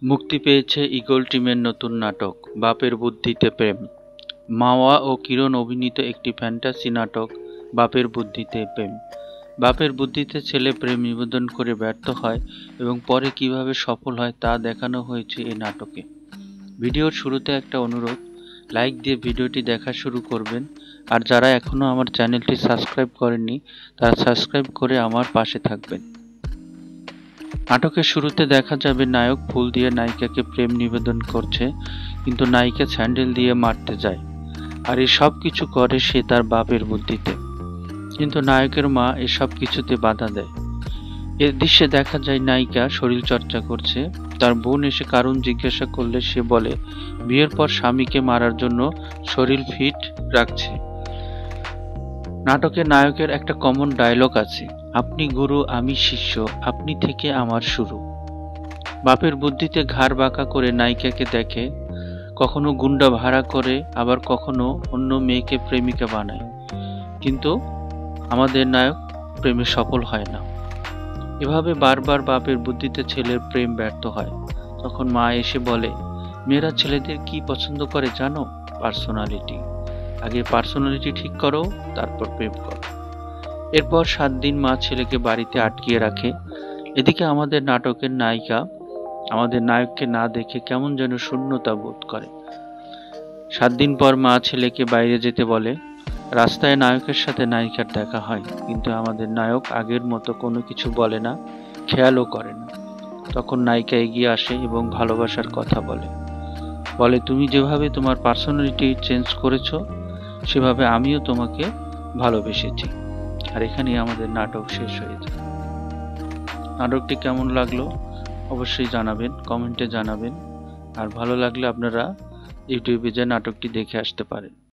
মুক্তি পেয়েছে ঈগল টিমের নতুন নাটক বাপের বুদ্ধিতে প্রেম। মাওয়া ও কিরণ অভিনীত একটি ফ্যান্টাসি নাটক বাপের বুদ্ধিতে প্রেম। বাপের বুদ্ধিতে ছেলে প্রেম নিবেদন করে ব্যর্থ হয় এবং পরে কিভাবে সফল হয় তা দেখানো হয়েছে এই নাটকে। ভিডিওর শুরুতে একটা অনুরোধ, লাইক দিয়ে ভিডিওটি দেখা শুরু করবেন, আর যারা এখনও আমার চ্যানেলটি সাবস্ক্রাইব করেননি তারা সাবস্ক্রাইব করে আমার পাশে থাকবেন। নাটকের শুরুতে দেখা যাবে নায়ক ফুল দিয়ে নায়িকাকে প্রেম নিবেদন করছে, কিন্তু নায়িকা স্যান্ডেল দিয়ে মারতে যায়, আর এই সব কিছু করে সে তার বাপের বুদ্ধিতে। কিন্তু নায়কের মা এসব কিছুতে বাধা দেয়। এর দৃশ্যে দেখা যায় নায়িকা শরীর চর্চা করছে, তার বোন এসে কারণ জিজ্ঞাসা করলে সে বলে বিয়ের পর স্বামীকে মারার জন্য শরীর ফিট রাখছে। নাটকে নায়কের একটা কমন ডায়লগ আছে, আপনি গুরু আমি শিষ্য, আপনি থেকে আমার শুরু। বাপের বুদ্ধিতে ঘাড় বাঁকা করে নায়িকাকে দেখে, কখনো গুন্ডা ভাড়া করে, আবার কখনো অন্য মেয়েকে প্রেমিকা বানায়, কিন্তু আমাদের নায়ক প্রেমে সফল হয় না। এভাবে বারবার বাপের বুদ্ধিতে ছেলের প্রেম ব্যর্থ হয়। তখন মা এসে বলে, মেয়েরা ছেলেদের কি পছন্দ করে জানো? পার্সোনালিটি। আগে পার্সোনালিটি ঠিক করো, তারপর প্রেম করো। এরপর 7 দিন মা ছেলেকে বাড়িতে আটকিয়ে রাখে। এদিকে আমাদের নাটকের নায়িকা আমাদের নায়ককে না দেখে কেমন যেন শূন্যতা বোধ করে। 7 দিন পর মা ছেলেকে বাইরে যেতে বলে। রাস্তায় নায়কের সাথে নায়িকার দেখা হয়, কিন্তু আমাদের নায়ক আগের মতো কোনো কিছু বলে না, খেয়ালও করে না। তখন নায়িকা এগিয়ে আসে এবং ভালোবাসার কথা বলে, তুমি যেভাবে তোমার পার্সোনালিটি চেঞ্জ করেছো সেভাবে আমিও তোমাকে ভালোবেসেছি। আর এখানেই আমাদের নাটক শেষ হয়ে যায়। নাটকটি কেমন লাগলো অবশ্যই জানাবেন, কমেন্টে জানাবেন। আর ভালো লাগলে আপনারা ইউটিউবে যে নাটকটি দেখে আসতে পারেন।